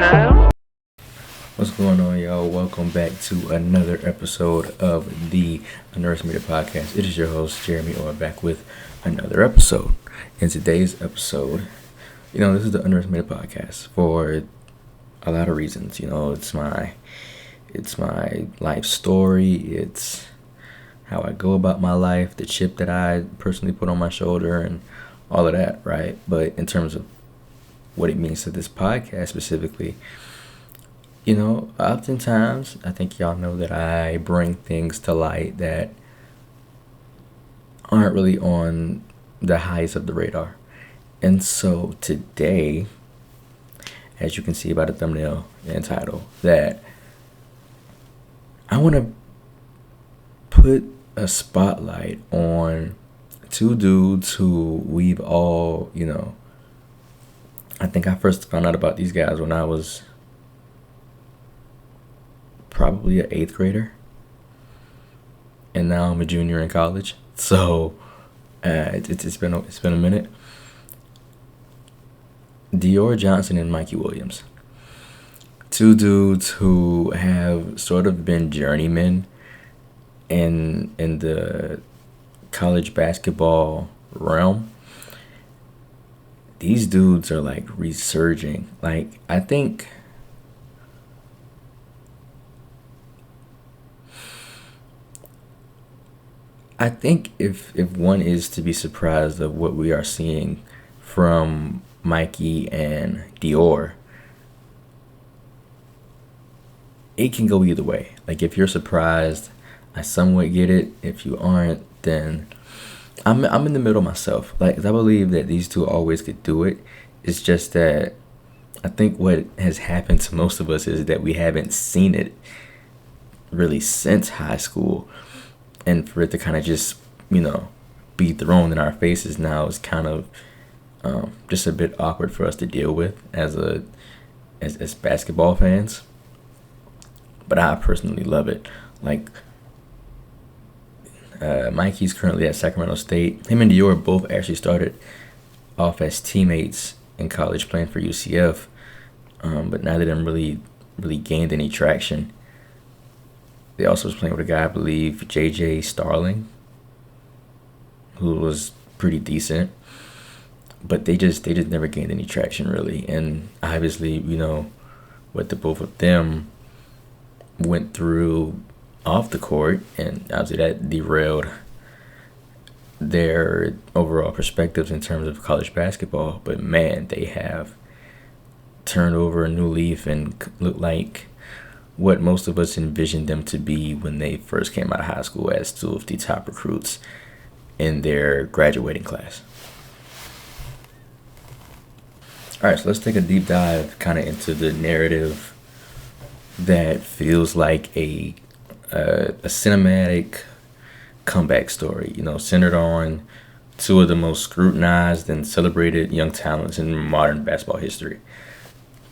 time. What's going on, y'all? Welcome back to another episode of the Underestimated Podcast. It is your host, Jeremy Orr, back with another episode. In today's episode, this is the Underestimated Podcast for a lot of reasons. It's my life story. It's how I go about my life, the chip that I personally put on my shoulder, and all of that, right? But in terms of what it means to this podcast specifically, oftentimes I think y'all know that I bring things to light that aren't really on the highest of the radar. And so today, as you can see by the thumbnail and title, that I want to put a spotlight on two dudes who we've all, I think I first found out about these guys when I was probably an 8th grader, and now I'm a junior in college. So it's been a minute. Dior Johnson and Mikey Williams, two dudes who have sort of been journeymen in the college basketball realm. These dudes are like resurging. Like, I think if one is to be surprised of what we are seeing from Mikey and Dior, it can go either way. Like, if you're surprised, I somewhat get it. If you aren't, then I'm in the middle myself. Like, I believe that these two always could do it. It's just that I think what has happened to most of us is that we haven't seen it really since high school. And for it to kind of just, be thrown in our faces now is kind of just a bit awkward for us to deal with as basketball fans. But I personally love it. Like, Mikey's currently at Sacramento State. Him and Dior both actually started off as teammates in college playing for UCF, but neither of them really gained any traction. They also was playing with a guy, I believe, J.J. Starling, who was pretty decent, but they just never gained any traction really. And obviously, what the both of them went through off the court, and obviously that derailed their overall perspectives in terms of college basketball. But man, they have turned over a new leaf and look like what most of us envisioned them to be when they first came out of high school, as two of the top recruits in their graduating class. All right, so let's take a deep dive kind of into the narrative that feels like a cinematic comeback story, centered on two of the most scrutinized and celebrated young talents in modern basketball history,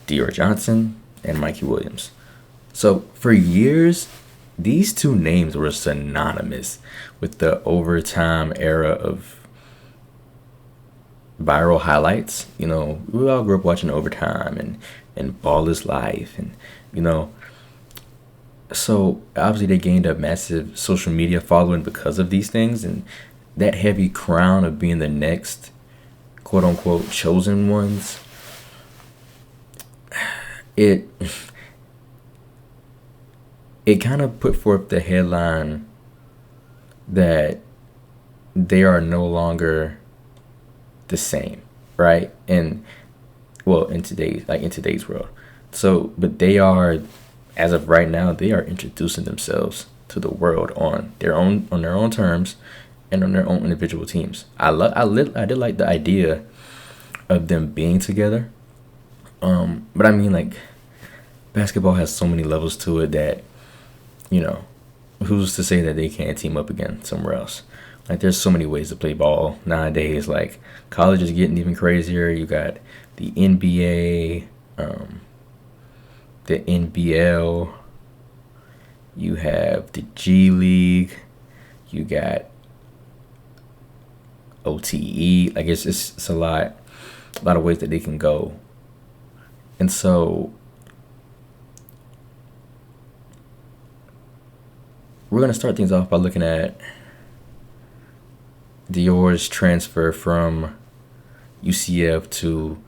Dior Johnson and Mikey Williams. So for years, these two names were synonymous with the overtime era of viral highlights. We all grew up watching Overtime and Ball is Life, and so obviously they gained a massive social media following because of these things, and that heavy crown of being the next quote unquote chosen ones. It kind of put forth the headline that they are no longer the same, right? And well, in today's world. So, but they are, as of right now, they are introducing themselves to the world on their own terms and on their own individual teams. I did like the idea of them being together. But I mean, like, basketball has so many levels to it that, who's to say that they can't team up again somewhere else? Like, there's so many ways to play ball nowadays. Like, college is getting even crazier. You got the NBA, the NBL, you have the G League, you got OTE. Like, it's a lot of ways that they can go. And so we're going to start things off by looking at Dior's transfer from UCF to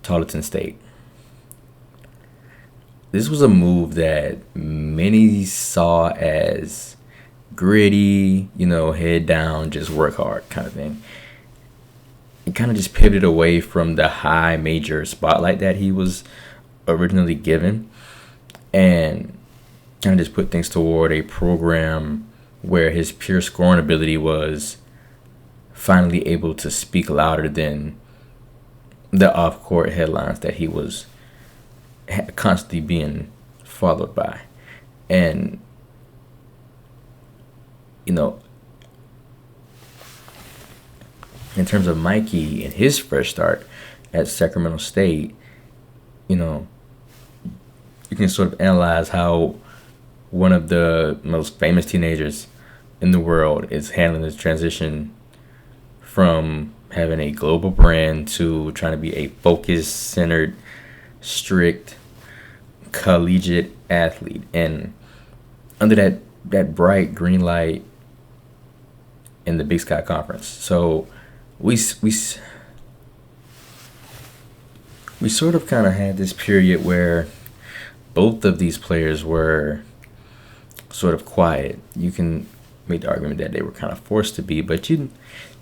Tarleton State. This was a move that many saw as gritty, head down, just work hard kind of thing. It kind of just pivoted away from the high major spotlight that he was originally given, and kind of just put things toward a program where his pure scoring ability was finally able to speak louder than the off-court headlines that he was constantly being followed by. And in terms of Mikey and his fresh start at Sacramento State, you can sort of analyze how one of the most famous teenagers in the world is handling this transition from having a global brand to trying to be a focused, centered, strict, collegiate athlete. And under that bright green light in the Big Sky Conference. So we sort of kind of had this period where both of these players were sort of quiet. You can make the argument that they were kind of forced to be, but you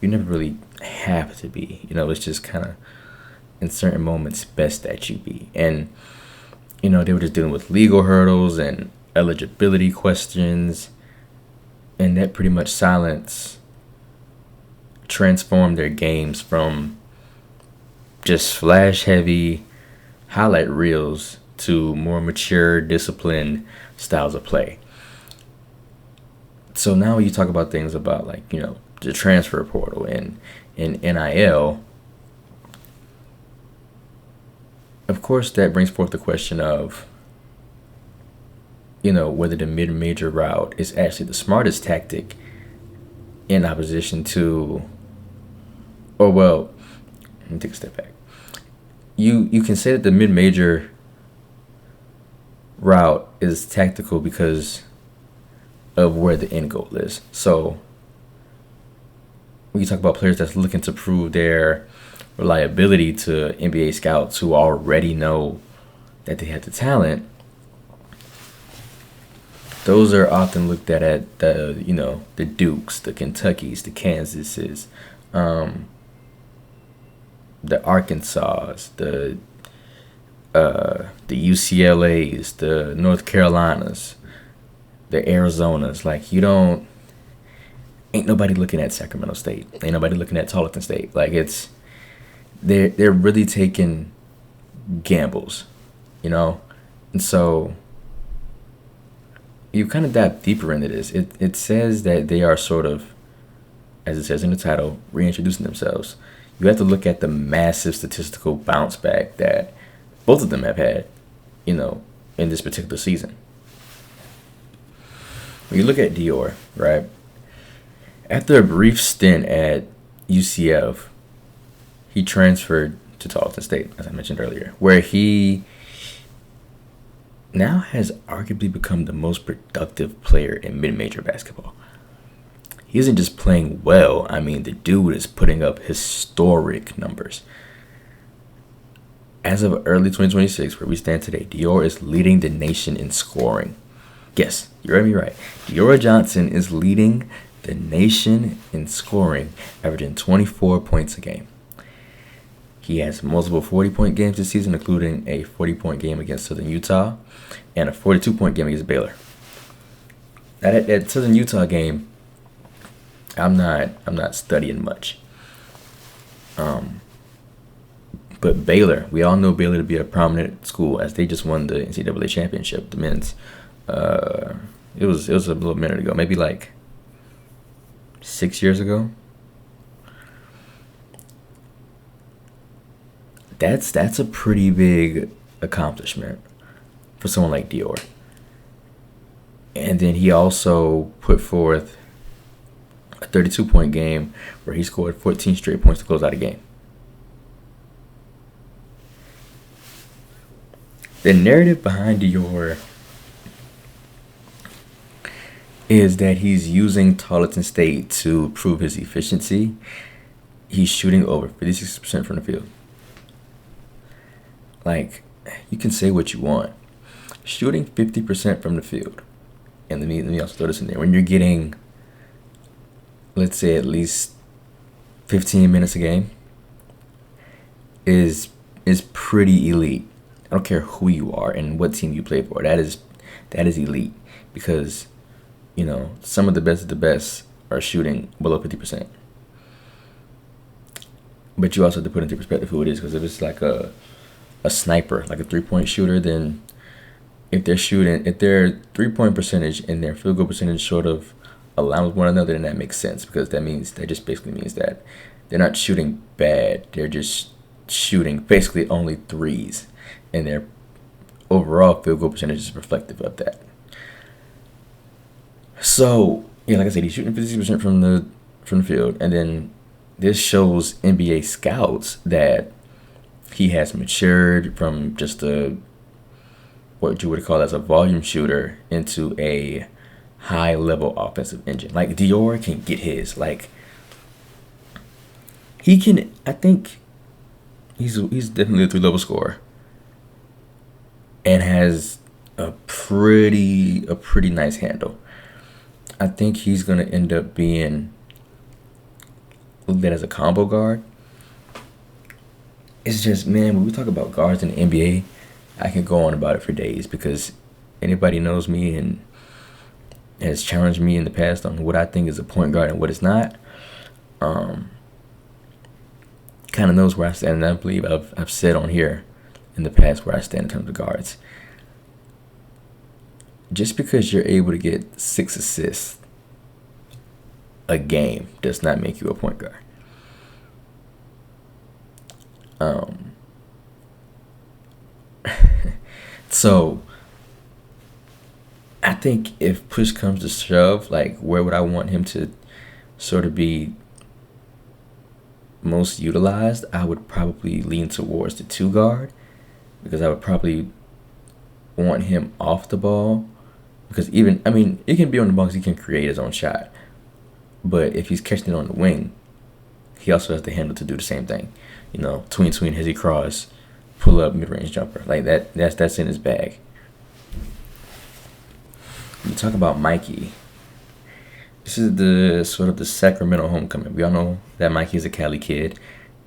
never really have to be. It's just kind of in certain moments best that you be. And they were just dealing with legal hurdles and eligibility questions, and that pretty much transformed their games from just flash heavy highlight reels to more mature, disciplined styles of play. So now when you talk about things about the transfer portal and NIL, of course that brings forth the question of whether the mid-major route is actually the smartest tactic in opposition to, let me take a step back. You can say that the mid-major route is tactical because of where the end goal is. So when you talk about players that's looking to prove their reliability to NBA scouts who already know that they have the talent, those are often looked at the Dukes, the Kentuckys, the Kansases, the Arkansas, the UCLAs, the North Carolinas, the Arizonas. Ain't nobody looking at Sacramento State. Ain't nobody looking at Tarleton State. They're really taking gambles, and so you kind of dive deeper into this. It says that they are sort of, as it says in the title, reintroducing themselves. You have to look at the massive statistical bounce back that both of them have had, in this particular season. When you look at Dior, right? After a brief stint at UCF, he transferred to Tarleton State, as I mentioned earlier, where he now has arguably become the most productive player in mid-major basketball. He isn't just playing well. The dude is putting up historic numbers. As of early 2026, where we stand today, Dior is leading the nation in scoring. Yes, you heard me right. Dior Johnson is leading the nation in scoring, averaging 24 points a game. He has multiple 40-point games this season, including a 40-point game against Southern Utah and a 42-point game against Baylor. That Southern Utah game, I'm not studying much. But Baylor, we all know Baylor to be a prominent school, as they just won the NCAA championship, the men's. It was a little minute ago, maybe 6 years ago. That's a pretty big accomplishment for someone like Dior. And then he also put forth a 32-point game where he scored 14 straight points to close out a game. The narrative behind Dior is that he's using Tarleton State to prove his efficiency. He's shooting over 56% from the field. Like, you can say what you want. Shooting 50% from the field. And let me also throw this in there. When you're getting, let's say, at least 15 minutes a game, is pretty elite. I don't care who you are and what team you play for. That is elite, because some of the best are shooting below 50%. But you also have to put into perspective who it is, because if it's like a sniper, like a 3-point shooter, then if their 3-point percentage and their field goal percentage sort of align with one another, then that makes sense, because that just basically means that they're not shooting bad. They're just shooting basically only threes, and their overall field goal percentage is reflective of that. So yeah, like I said, he's shooting 50% from the field, and then this shows NBA scouts that he has matured from just what you would call as a volume shooter into a high level offensive engine. Like Dior can get his. Like he can. I think he's definitely a 3-level scorer, and has a pretty nice handle. I think he's gonna end up being looked at as a combo guard. It's just, man, when we talk about guards in the NBA, I can go on about it for days, because anybody knows me and has challenged me in the past on what I think is a point guard and what it's not, kind of knows where I stand. And I believe I've said on here in the past where I stand in terms of guards. Just because you're able to get 6 assists a game does not make you a point guard. So I think if push comes to shove, like, where would I want him to sort of be most utilized? I would probably lean towards the 2 guard, because I would probably want him off the ball, because it can be on the ball because he can create his own shot, but if he's catching it on the wing, he also has the handle to do the same thing. Tween, hezzy cross, pull up, mid-range jumper. Like that's in his bag. You talk about Mikey. This is the sort of the Sacramento homecoming. We all know that Mikey is a Cali kid,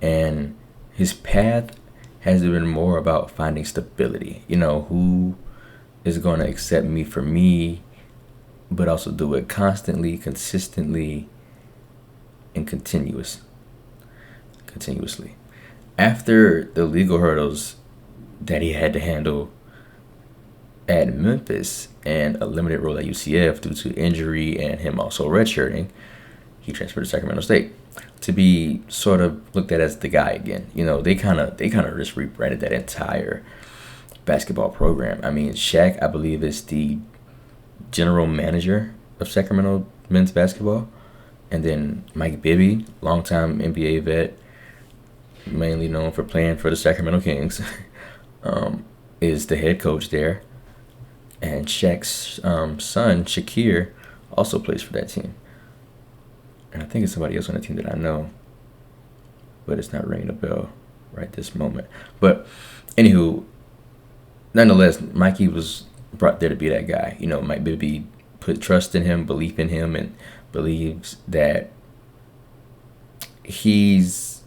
and his path has been more about finding stability. Who is going to accept me for me, but also do it constantly, consistently, and continuously. After the legal hurdles that he had to handle at Memphis and a limited role at UCF due to injury and him also redshirting, he transferred to Sacramento State to be sort of looked at as the guy again. They kind of just rebranded that entire basketball program. Shaq, I believe, is the general manager of Sacramento men's basketball, and then Mike Bibby, longtime NBA vet, mainly known for playing for the Sacramento Kings, is the head coach there. And Shaq's son, Shakir, also plays for that team. And I think it's somebody else on the team that I know, but it's not ringing a bell right this moment. But anywho, nonetheless, Mikey was brought there to be that guy. Mike Bibby put trust in him, belief in him, and believes that he's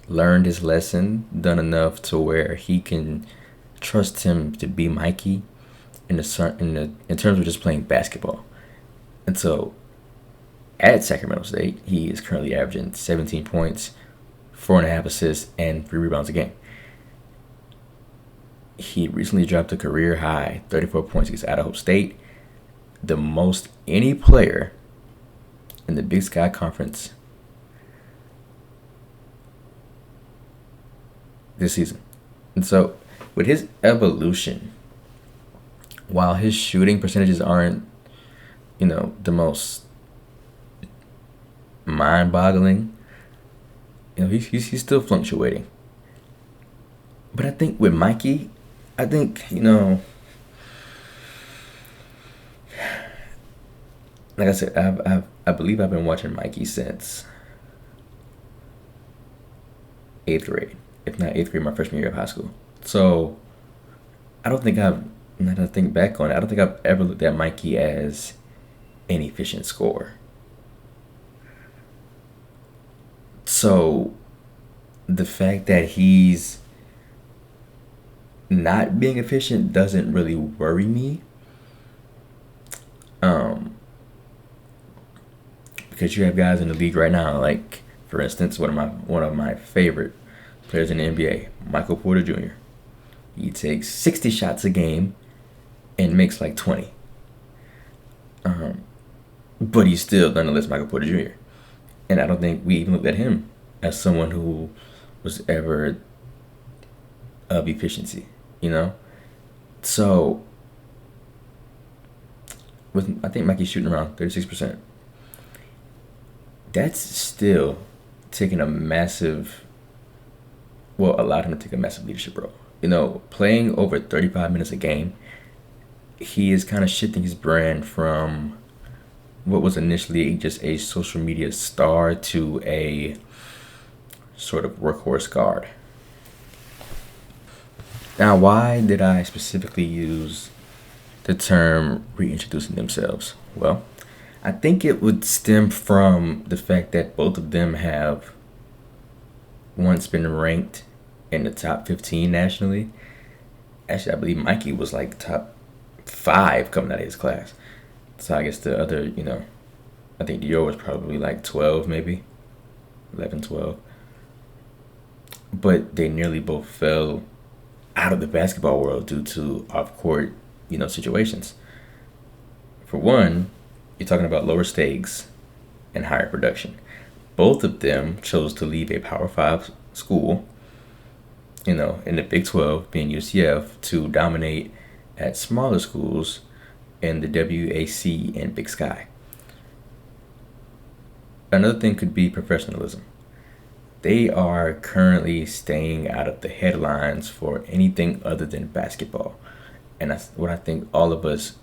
learned his lesson, done enough to where he can trust him to be Mikey in terms of just playing basketball. And so at Sacramento State, he is currently averaging 17 points, 4.5 assists, and 3 rebounds a game. He recently dropped a career high 34 points against Idaho State, the most any player in the Big Sky Conference this season. And so with his evolution, while his shooting percentages aren't, the most mind-boggling, he's still fluctuating. But I think with Mikey, like I said, I believe I've been watching Mikey since eighth grade, if not eighth grade, my freshman year of high school. So I don't think I've, now that I think back on it, I don't think I've ever looked at Mikey as an efficient scorer. So the fact that he's not being efficient doesn't really worry me. Um, because you have guys in the league right now, like for instance, one of my favorite players in the NBA, Michael Porter Jr. He takes 60 shots a game and makes like 20. Um, but he's still nonetheless Michael Porter Jr. And I don't think we even looked at him as someone who was ever of efficiency, you know? So with I think Mikey's shooting around 36%. That's still taking a massive, well, allowed him to take a massive leadership role. Playing over 35 minutes a game, he is kind of shifting his brand from what was initially just a social media star to a sort of workhorse guard. Now, why did I specifically use the term reintroducing themselves? Well, I think it would stem from the fact that both of them have once been ranked in the top 15 nationally. Actually, I believe Mikey was like top 5 coming out of his class. So I guess the other, I think Dior was probably like 12, maybe 11, 12. But they nearly both fell out of the basketball world due to off-court, situations. For one, you're talking about lower stakes and higher production. Both of them chose to leave a Power 5 school, in the Big 12, being UCF, to dominate at smaller schools in the WAC and Big Sky. Another thing could be professionalism. They are currently staying out of the headlines for anything other than basketball. And that's what I think all of us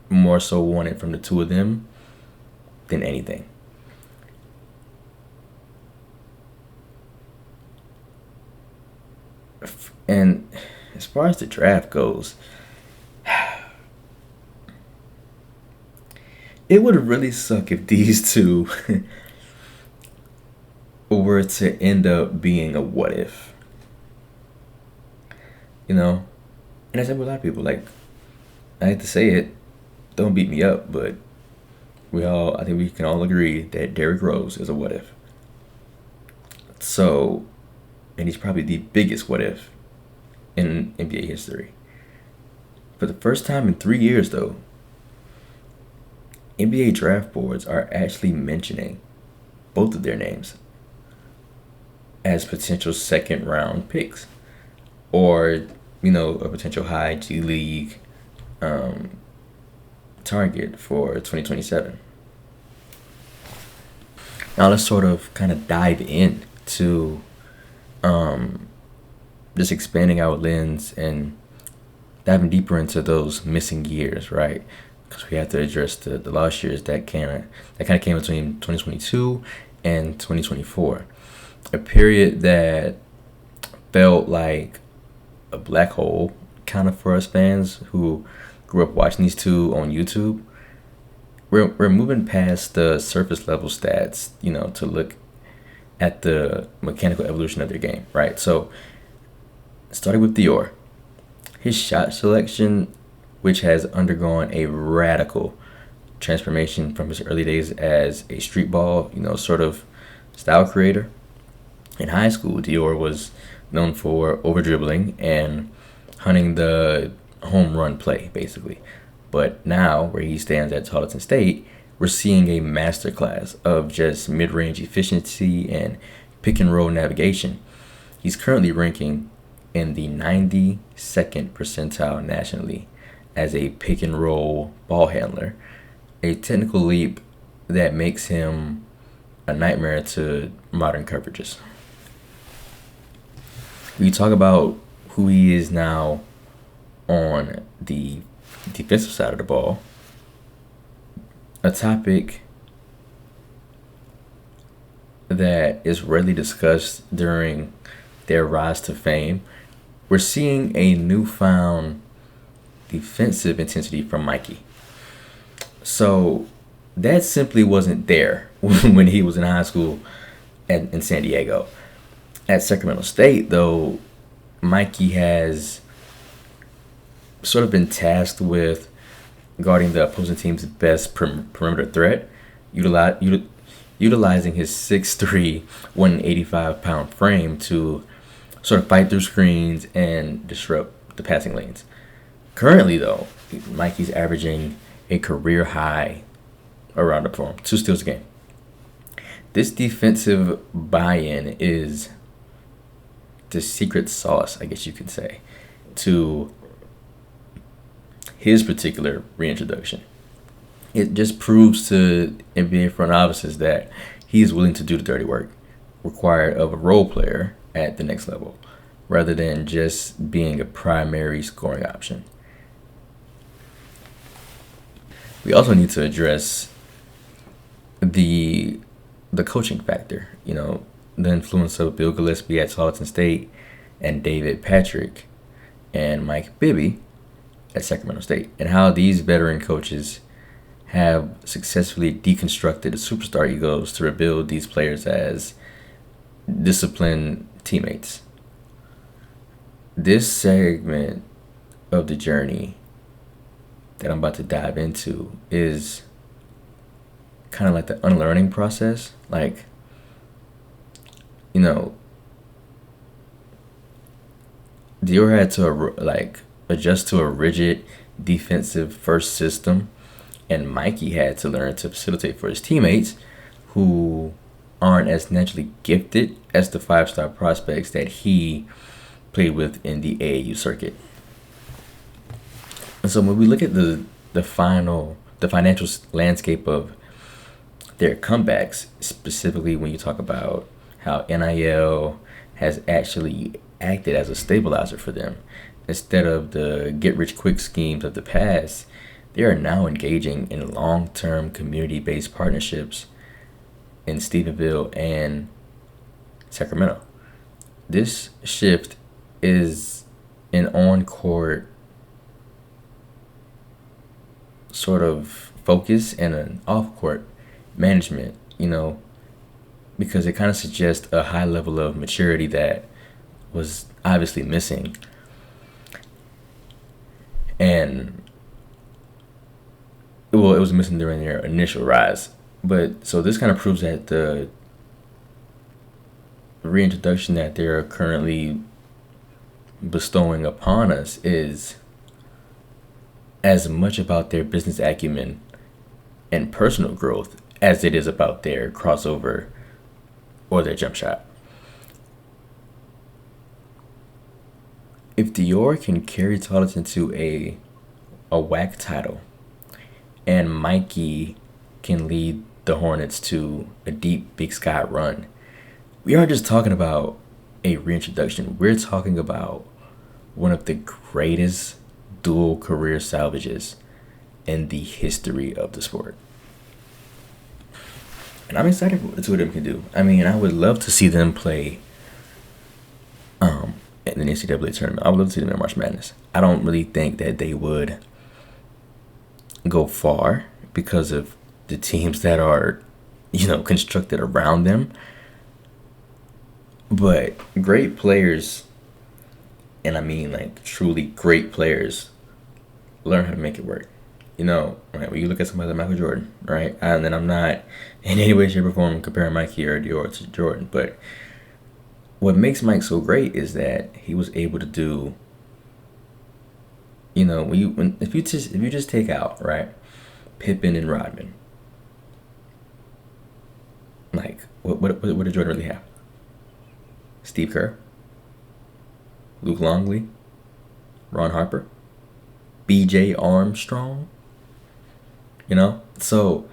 more so wanted from the two of them than anything. And as far as the draft goes, it would really suck if these two were to end up being a what if. And I said with a lot of people, like, I hate to say it, don't beat me up, but I think we can all agree that Derrick Rose is a what if. So, and he's probably the biggest what if in NBA history. For the first time in 3 years, though, NBA draft boards are actually mentioning both of their names as potential second round picks, or a potential high G League target for 2027. Now let's sort of kind of dive in to just expanding our lens and diving deeper into those missing years, right? Because we have to address the lost years that kind of came between 2022 and 2024, a period that felt like a black hole kind of for us fans who grew up watching these two on YouTube. We're moving past the surface level stats, to look at the mechanical evolution of their game, right? So starting with Dior, his shot selection, which has undergone a radical transformation from his early days as a street ball, sort of style creator. In high school, Dior was known for over dribbling and hunting the home run play, basically. But now, where he stands at Tarleton State, we're seeing a masterclass of just mid-range efficiency and pick and roll navigation. He's currently ranking in the 92nd percentile nationally as a pick and roll ball handler, a technical leap that makes him a nightmare to modern coverages. We talk about who he is now on the defensive side of the ball. a topic that is rarely discussed during their rise to fame. We're seeing a newfound defensive intensity from Mikey. So that simply wasn't there when he was in high school in San Diego. At Sacramento State, though, Mikey has sort of been tasked with guarding the opposing team's best perimeter threat, utilizing his 6'3", 185-pound frame to sort of fight through screens and disrupt the passing lanes. Currently, though, Mikey's averaging a career high around the form, 2 steals a game. This defensive buy-in is the secret sauce, I guess you could say, to his particular reintroduction. It just proves to NBA front offices that he is willing to do the dirty work required of a role player at the next level, rather than just being a primary scoring option. We also need to address the coaching factor. The influence of Bill Gillespie at Tarleton State and David Patrick and Mike Bibby at Sacramento State, and how these veteran coaches have successfully deconstructed the superstar egos to rebuild these players as disciplined teammates. This segment of the journey that I'm about to dive into is kind of like the unlearning process. Dior had to adjust to a rigid defensive first system, and Mikey had to learn to facilitate for his teammates who aren't as naturally gifted as the 5-star prospects that he played with in the AAU circuit. And so when we look at the financial landscape of their comebacks, specifically when you talk about how NIL has actually acted as a stabilizer for them, instead of the get-rich-quick schemes of the past, they are now engaging in long-term community-based partnerships in Stephenville and Sacramento. This shift is an on-court sort of focus and an off-court management, because it kind of suggests a high level of maturity that was obviously missing. And it was missing during their initial rise. But so this kind of proves that the reintroduction that they're currently bestowing upon us is as much about their business acumen and personal growth as it is about their crossover or their jump shot. If Dior can carry Tarleton to a WAC title, and Mikey can lead the Hornets to a deep Big Sky run, we aren't just talking about a reintroduction. We're talking about one of the greatest dual career salvages in the history of the sport. And I'm excited to see what them can do. I mean, I would love to see them play in the NCAA tournament. I would love to see them in March Madness. I don't really think that they would go far because of the teams that are, constructed around them. But great players, and I mean truly great players, learn how to make it work. Right? When you look at somebody like Michael Jordan, right? And then I'm not in any way, shape, or form comparing Mikey or Dior to Jordan, but what makes Mike so great is that he was able to do, if you just take out, right, Pippen and Rodman, what did Jordan really have? Steve Kerr, Luke Longley, Ron Harper, B.J. Armstrong. So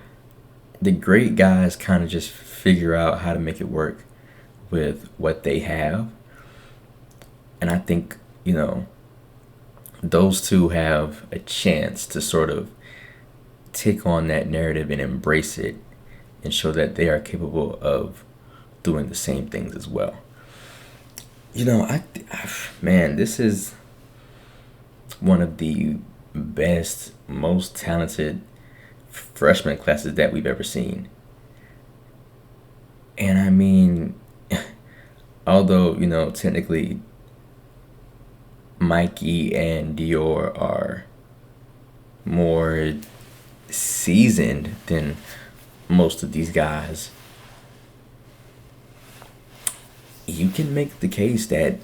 the great guys kind of just figure out how to make it work with what they have. And I think, those two have a chance to sort of take on that narrative and embrace it and show that they are capable of doing the same things as well. Man, this is one of the best, most talented freshman classes that we've ever seen. And I mean, although, technically Mikey and Dior are more seasoned than most of these guys, you can make the case that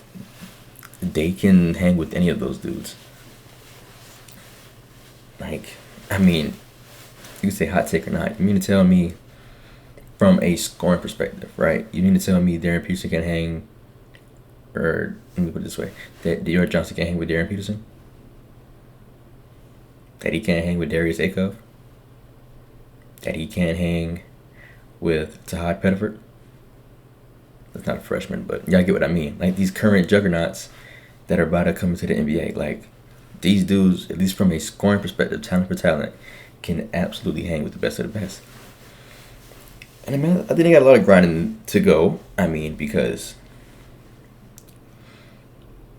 they can hang with any of those dudes. Like, I mean, you can say hot take or not. You mean to tell me, from a scoring perspective, right? You mean to tell me Darren Peterson can hang, or let me put it this way, that Dior Johnson can hang with Darren Peterson? That he can't hang with Darius Akov? That he can't hang with Tahad Pettiford? That's not a freshman, but y'all get what I mean. Like, these current juggernauts that are about to come into the NBA, like, these dudes, at least from a scoring perspective, talent for talent, can absolutely hang with the best of the best. And I mean, I think they got a lot of grinding to go. I mean, because,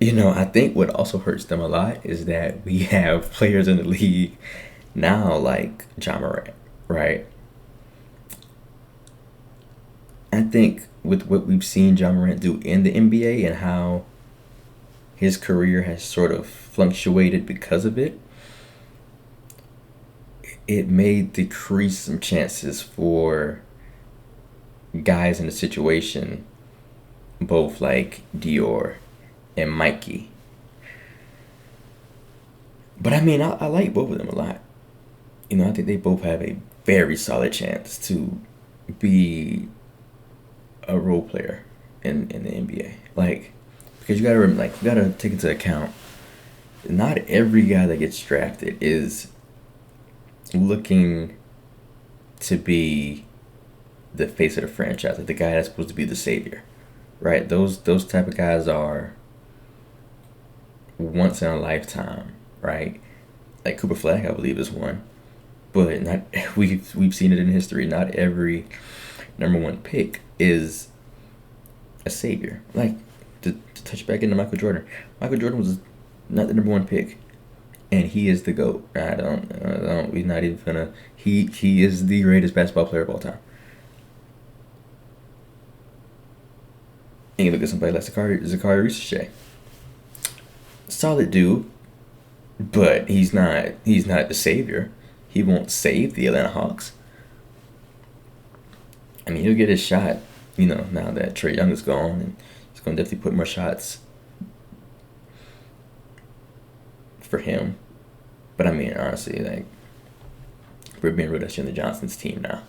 I think what also hurts them a lot is that we have players in the league now like Ja Morant, right? I think with what we've seen Ja Morant do in the NBA and how his career has sort of fluctuated because of it, it may decrease some chances for guys in the situation, both like Dior and Mikey. But I mean, I like both of them a lot. I think they both have a very solid chance to be a role player in the NBA. Like, because you gotta take into account, not every guy that gets drafted is looking to be the face of the franchise, like the guy that's supposed to be the savior, right? Those type of guys are once in a lifetime, right? Like Cooper Flag, I believe, is one, but not we've seen it in history. Not every number one pick is a savior. Like, to touch back into Michael Jordan. Michael Jordan was not the number one pick, and he is the GOAT. We're not even gonna. He is the greatest basketball player of all time. And you look at somebody like Zachary Ricochet. Solid dude, but he's not the savior. He won't save the Atlanta Hawks. I mean, he'll get his shot, now that Trae Young is gone, and he's going to definitely put more shots for him. But I mean, honestly, like, we're being real, that's Jalen Johnson's team now.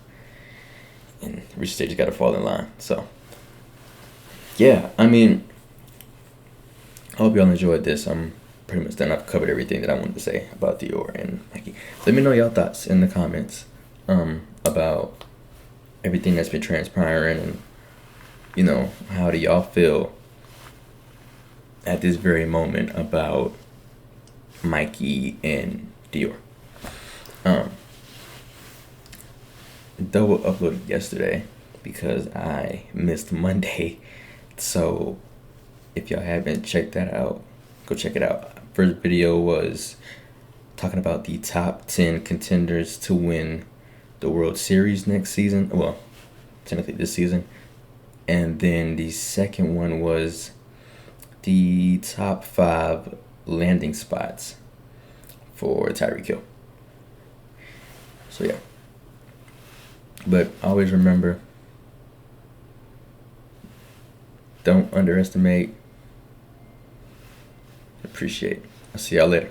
And Ricochet just got to fall in line. So, yeah, I mean, I hope y'all enjoyed this. I'm pretty much done. I've covered everything that I wanted to say about Dior and Mikey. Let me know y'all thoughts in the comments about everything that's been transpiring, and how do y'all feel at this very moment about Mikey and Dior. Double uploaded yesterday because I missed Monday, so if y'all haven't checked that out, go check it out. First video was talking about the top 10 contenders to win the World Series next season. Well, technically this season. And then the second one was the top 5 landing spots for Tyreek Hill. So yeah. But always remember, don't underestimate, appreciate. I'll see y'all later.